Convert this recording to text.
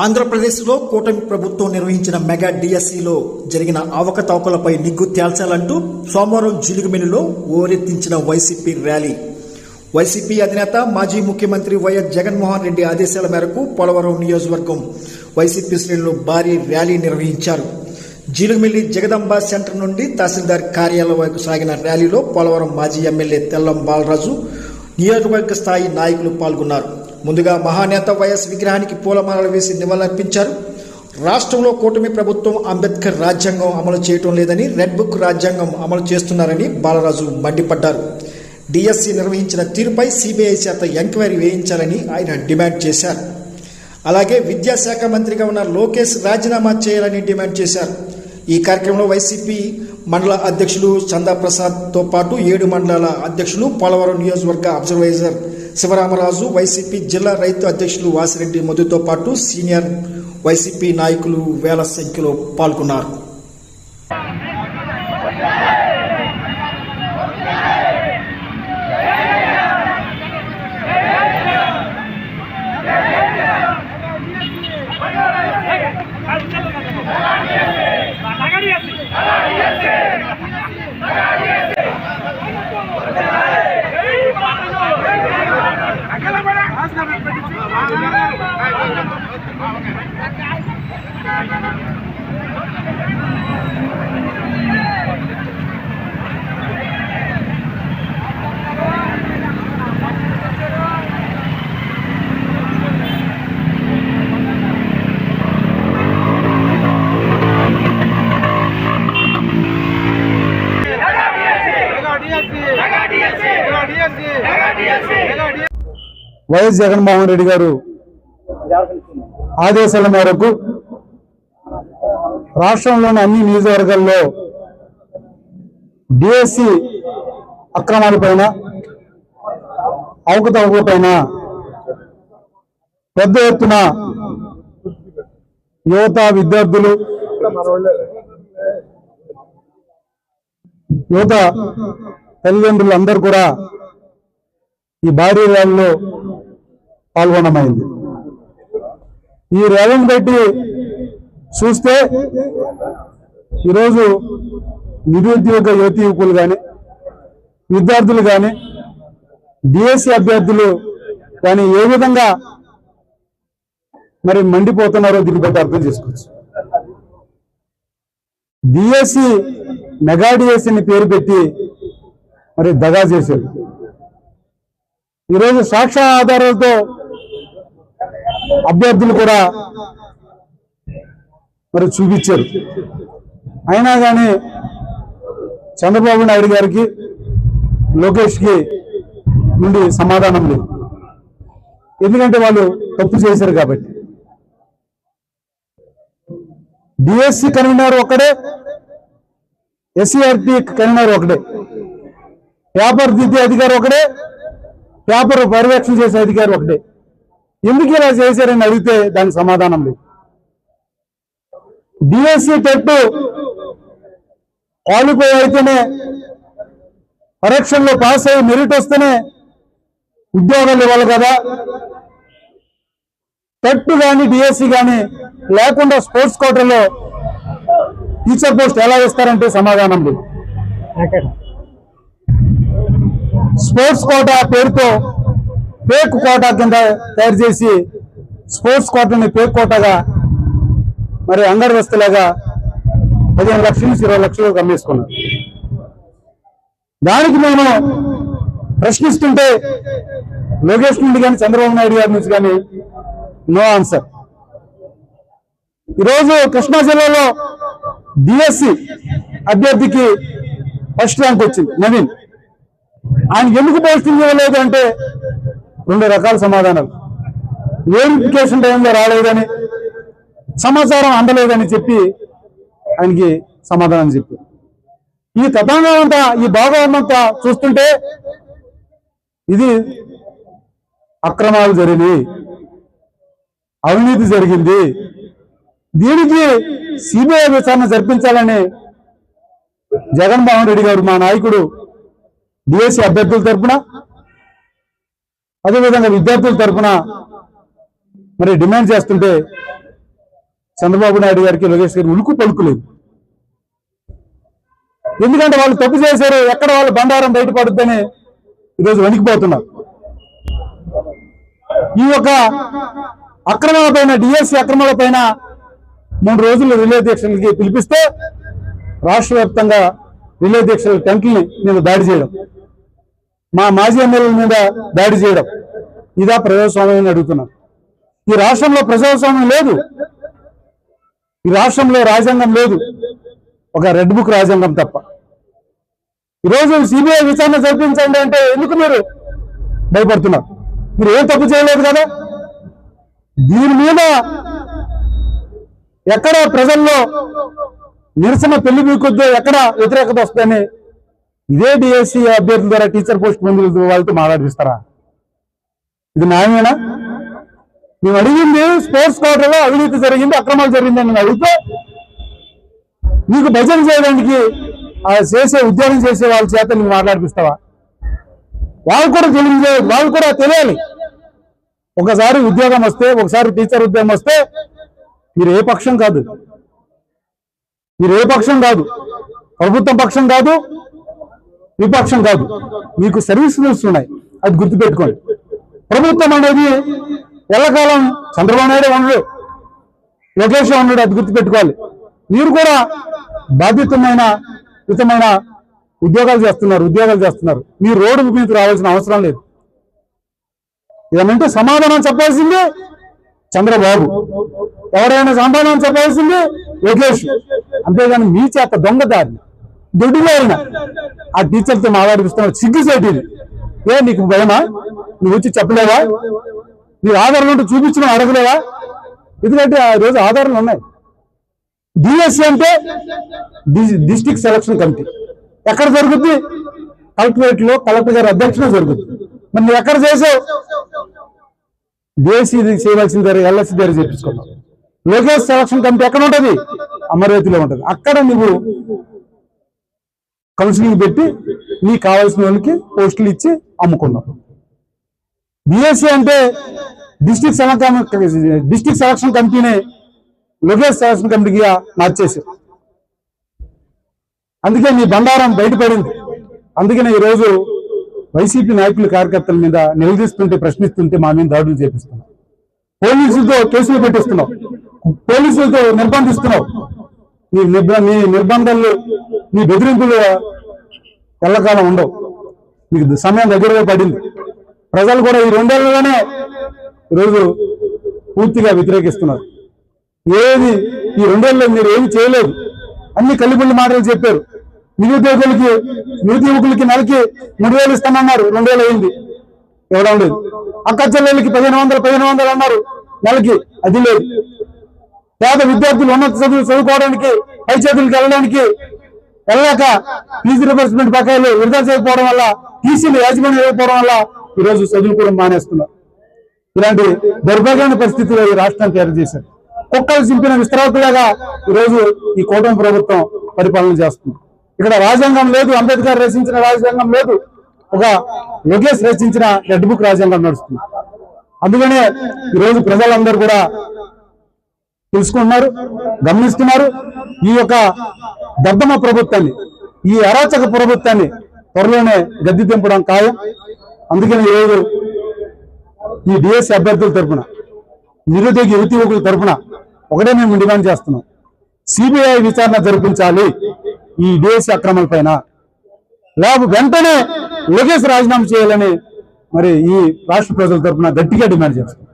ఆంధ్రప్రదేశ్లో కూటమి ప్రభుత్వం నిర్వహించిన మెగా డిఎస్సిలో జరిగిన అవకతవకలపై నిగ్గు తేల్చాలంటూ సోమవారం జిలుగుమిల్లిలో ఓరెత్తించిన వైసీపీ ర్యాలీ. వైసీపీ అధినేత మాజీ ముఖ్యమంత్రి వైఎస్ జగన్మోహన్ రెడ్డి ఆదేశాల మేరకు పోలవరం నియోజకవర్గం వైసీపీ శ్రేణులు భారీ ర్యాలీ నిర్వహించారు. జిలుగుమిల్లి జగదంబ సెంటర్ నుండి తహసీల్దార్ కార్యాలయం వైపు సాగిన ర్యాలీలో పోలవరం మాజీ ఎమ్మెల్యే తెల్లం బాలరాజు, నియోజకవర్గ స్థాయి నాయకులు పాల్గొన్నారు. ముందుగా మహానేత వైఎస్ విగ్రహానికి పూలమాలలు వేసి నివాళులర్పించారు. రాష్ట్రంలో కూటమి ప్రభుత్వం అంబేద్కర్ రాజ్యాంగం అమలు చేయటం లేదని, రెడ్ బుక్ రాజ్యాంగం అమలు చేస్తున్నారని బాలరాజు మండిపడ్డారు. డిఎస్సి నిర్వహించిన తీరుపై సిబిఐ చేత ఎంక్వైరీ వేయించాలని ఆయన డిమాండ్ చేశారు. అలాగే విద్యాశాఖ మంత్రిగా ఉన్న లోకేష్ రాజీనామా చేయాలని డిమాండ్ చేశారు. ఈ కార్యక్రమంలో వైసీపీ మండల అధ్యక్షులు చందాప్రసాద్తో పాటు 7 మండలాల అధ్యక్షులు, పోలవరం నియోజకవర్గ అబ్జర్వైజర్ శివరామరాజు, వైసీపీ జిల్లా రైతు అధ్యక్షులు వాసిరెడ్డి మధుతో పాటు సీనియర్ వైసీపీ నాయకులు వేల సంఖ్యలో పాల్గొన్నారు. వైఎస్ జగన్మోహన్ రెడ్డి గారు ఆదేశాల మేరకు రాష్ట్రంలోని అన్ని నియోజకవర్గాల్లో డిఎస్సి అక్రమాలపైన, అవకతవకలపైన పెద్ద ఎత్తున యువత, విద్యార్థులు, యువత తల్లిదండ్రులు అందరూ కూడా ఈ భారీ ర్యాలీలో పాల్గొనమైంది. ఈ ర్యాలీని బట్టి చూస్తే ఈరోజు నిరుద్యోగ యువతి యువకులు కానీ, విద్యార్థులు కానీ, డిఎస్సి అభ్యర్థులు కానీ ఏ విధంగా మరి మండిపోతున్నారో దీన్ని బట్టి అర్థం చేసుకోవచ్చు. డిఎస్సి మెగా డిఎస్సిని పేరు పెట్టి మరి దగా చేశారు. ఈరోజు సాక్ష్య ఆధారాలతో అభ్యర్థులు కూడా మరి చూపించారు. అయినా కానీ చంద్రబాబు నాయుడు గారికి, లోకేష్కి నుండి సమాధానం లేదు. ఎందుకంటే వాళ్ళు తప్పు చేశారు కాబట్టి. డిఎస్సి కన్వీనర్ ఒకడే, ఎస్సీఆర్టీ కన్వీనర్ ఒకటే, పేపర్ దిద్దే అధికారి ఒకడే, పేపర్ పర్యవేక్షణ చేసే అధికారి ఒకటే. ఎందుకు ఇలా చేశారని అడిగితే దానికి సమాధానం లేదు. డిఎస్సి టెట్ క్వాలిఫై అయితేనే, పరీక్షల్లో పాస్ అయ్యి మెరిట్ వస్తేనే ఉద్యోగాలు ఇవ్వాలి కదా. టెట్ కానీ డిఎస్సి కానీ లేకుండా స్పోర్ట్స్ కోటాలో టీచర్ పోస్ట్ ఎలా ఇస్తారంటే సమాధానం లేదు. స్పోర్ట్స్ కోటా పేరుతో ఫేక్ కోటా కింద తయారు చేసి స్పోర్ట్స్ కోటాని ఫేక్ కోటాగా మరి అంగడి వస్తులాగా 15 లక్షల నుంచి 20 లక్షలు అమ్మేసుకున్నారు. దానికి మేము ప్రశ్నిస్తుంటే లోకేష్ నుండి కానీ, చంద్రబాబు నాయుడు గారి నుంచి కానీ నో ఆన్సర్. ఈరోజు కృష్ణా జిల్లాలో డిఎస్సి అభ్యర్థికి ఫస్ట్ ర్యాంక్ వచ్చింది నవీన్. ఆయన ఎందుకు పోస్టింగ్ ఇవ్వలేదు అంటే 2 రకాల సమాధానాలు. వెరిఫికేషన్ టైంలో రాలేదని, సమాచారం అందలేదని చెప్పి ఆయనకి సమాధానం చెప్పారు. ఈ తతంగం అంతా, ఈ భాగం అంతా చూస్తుంటే ఇది అక్రమాలు జరిగినాయి, అవినీతి జరిగింది, దీనికి సిబిఐ విచారణ జరిపించాలని జగన్మోహన్ రెడ్డి గారు, మా నాయకుడు, డిఎస్సి అభ్యర్థుల తరఫున, అదేవిధంగా విద్యార్థుల తరఫున మరి డిమాండ్ చేస్తుంటే చంద్రబాబు నాయుడు గారికి లోకేష్ గారికి ఉలుకు పలుకులేదు. ఎందుకంటే వాళ్ళు తప్పు చేశారు, ఎక్కడ వాళ్ళు బండారం బయటపడుద్దని ఈరోజు వణికిపోతున్నారు. ఈ యొక్క అక్రమాల పైన, డిఎస్సి అక్రమాల పైన 3 రోజులు రిలే దీక్షలకి పిలిపిస్తే రాష్ట్ర వ్యాప్తంగా రిలే దీక్షల టెంట్లని మీద దాడి చేయడం, మా మాజీ ఎమ్మెల్యేల మీద దాడి చేయడం, ఇదా ప్రజాస్వామ్యం అని అడుగుతున్నాను. ఈ రాష్ట్రంలో ప్రజాస్వామ్యం లేదు, ఈ రాష్ట్రంలో రాజ్యాంగం లేదు, ఒక రెడ్ బుక్ రాజ్యాంగం తప్ప. ఈరోజు సిబిఐ విచారణ జరిపించండి అంటే ఎందుకు మీరు భయపడుతున్నారు? మీరు ఏం తప్పు చేయలేదు కదా. దీని మీద ఎక్కడ ప్రజల్లో నిరసన పెళ్లి మీకొద్దో, ఎక్కడ వ్యతిరేకత వస్తుందని ఇదే డిఎస్సి అభ్యర్థుల ద్వారా టీచర్ పోస్ట్ పొందిన వాళ్ళతో మాట్లాడిస్తారా? ఇది న్యాయమేనా? మేము అడిగింది స్పోర్ట్స్ కోటాలో అవినీతి జరిగింది, అక్రమాలు జరిగిందని నేను అడిగితే నీకు భజన చేయడానికి చేసే ఉద్యోగం చేసే వాళ్ళ చేత నువ్వు మాట్లాడిపిస్తావా? వాళ్ళు కూడా తెలియాలి. ఒకసారి ఉద్యోగం వస్తే, ఒకసారి టీచర్ ఉద్యోగం వస్తే మీరు ఏ పక్షం కాదు, ప్రభుత్వం పక్షం కాదు, విపక్షం కాదు, మీకు సర్వీస్ రూల్స్ ఉన్నాయి, అది గుర్తుపెట్టుకోండి. ప్రభుత్వం అనేది ఎల్లకాలం చంద్రబాబు నాయుడు ఉండడు, లోకేష్ ఉండడు, అది గుర్తుపెట్టుకోవాలి. మీరు కూడా బాధ్యతమైన హితమైన ఉద్యోగాలు చేస్తున్నారు. మీరు రోడ్డు మీద రావాల్సిన అవసరం లేదు. ఏమంటే సమాధానం చెప్పాల్సిందే చంద్రబాబు, ఎవరైనా సమాధానం చెప్పాల్సిందే లోకేష్. అంతేగాని మీ చేత దొంగదారిని దొడ్డిదారిన ఆ టీచర్తో మాట్లాడిస్తున్నావు. సిగ్గుసేటి ఏ నీకు భయమా? నువ్వు వచ్చి చెప్పలేవా? నీ ఆధారాలు ఉంటే చూపించడం అడగలేవా? ఎందుకంటే ఆ రోజు ఆధారాలు ఉన్నాయి. డిఎస్సి అంటే డిస్ట్రిక్ట్ సెలక్షన్ కమిటీ ఎక్కడ జరుగుద్ది? కలెక్టరేట్ లో కలెక్టర్ గారి అధ్యక్షన జరుగుద్ది. మరి నువ్వు ఎక్కడ చేసావు? డిఎస్సి చేయవలసిన దగ్గర ఎల్ఎస్సి దగ్గర చేపించుకున్నావు. లోకేష్ సెలక్షన్ కమిటీ ఎక్కడ ఉంటుంది? అమరావతిలో ఉంటుంది. అక్కడ నువ్వు కౌన్సిలింగ్ పెట్టి నీకు కావాల్సిన వాళ్ళకి పోస్టులు ఇచ్చి అమ్ముకున్నావు. డిఎస్సి అంటే డిస్ట్రిక్ట్ సెలక్షన్ కమిటీనే లోకేష్ సెలక్షన్ కమిటీగా మార్చేశారు. అందుకే నీ బండారం బయటపడింది. అందుకనే ఈరోజు వైసీపీ నాయకులు కార్యకర్తల మీద నిలదీస్తుంటే, ప్రశ్నిస్తుంటే మా మీద దాడులు చేపిస్తున్నావు. పోలీసులతో కేసులు పెట్టిస్తున్నావు, పోలీసులతో నిర్బంధిస్తున్నావు. నీ నిర్బంధాలు, నీ బెదిరింపులు ఎల్లకాలం ఉండవు. మీకు సమయం దగ్గరగా పడింది. ప్రజలు కూడా ఈ 2 ఏళ్లలోనే ఈరోజు పూర్తిగా వ్యతిరేకిస్తున్నారు. ఏది ఈ 2 ఏళ్ళలో మీరు ఏమి చేయలేదు, అన్ని కలిపుల్లి మాటలు చెప్పారు. నిరుద్యోగులకి నెలకి 3,000 ఇస్తానన్నారు, 2 ఏళ్ళు అయింది, ఎవడం లేదు. అక్క చెల్లెళ్ళకి 1500 అన్నారు నెలకి, అది లేదు. పేద విద్యార్థులు ఉన్నత చదువుకోవడానికి, పై చేతులకు వెళ్ళాక ఫీజు రిబర్స్మెంట్ బకాయిలు విడుదల చేయకపోవడం వల్ల, టీసీలు యాజమాన్యం చేయకపోవడం వల్ల ఈరోజు చదువుకోవడం మానేస్తున్నారు. ఇలాంటి దౌర్భాగ్యమైన పరిస్థితుల్లో ఈ రాష్ట్రాన్ని తయారు చేశారు. కుక్కలు చింపిన విస్తరాకులాగా ఈరోజు ఈ కూటమి ప్రభుత్వం పరిపాలన చేస్తుంది. ఇక్కడ రాజ్యాంగం లేదు, అంబేద్కర్ రచించిన రాజ్యాంగం లేదు, ఒక లోకేష్ రచించిన రెడ్ బుక్ రాజ్యాంగం నడుస్తుంది. అందుకనే ఈరోజు ప్రజలందరూ కూడా తెలుసుకుంటున్నారు, గమనిస్తున్నారు. ఈ యొక్క దద్దమ్మ ప్రభుత్వాన్ని, ఈ అరాచక ప్రభుత్వాన్ని త్వరలోనే గద్దె దింపడం ఖాయం. అందుకని ఈరోజు ఈ డిఎస్సి అభ్యర్థుల తరఫున, నిరుద్యోగ యువకుల తరఫున ఒకటే మేము డిమాండ్ చేస్తున్నాం. సిబిఐ విచారణ జరిపించాలి ఈ డిఎస్సి అక్రమాల పైన, లేకపోతే వెంటనే లోకేష్ రాజీనామా చేయాలని మరి ఈ రాష్ట్ర ప్రజల తరఫున గట్టిగా డిమాండ్ చేస్తున్నాం.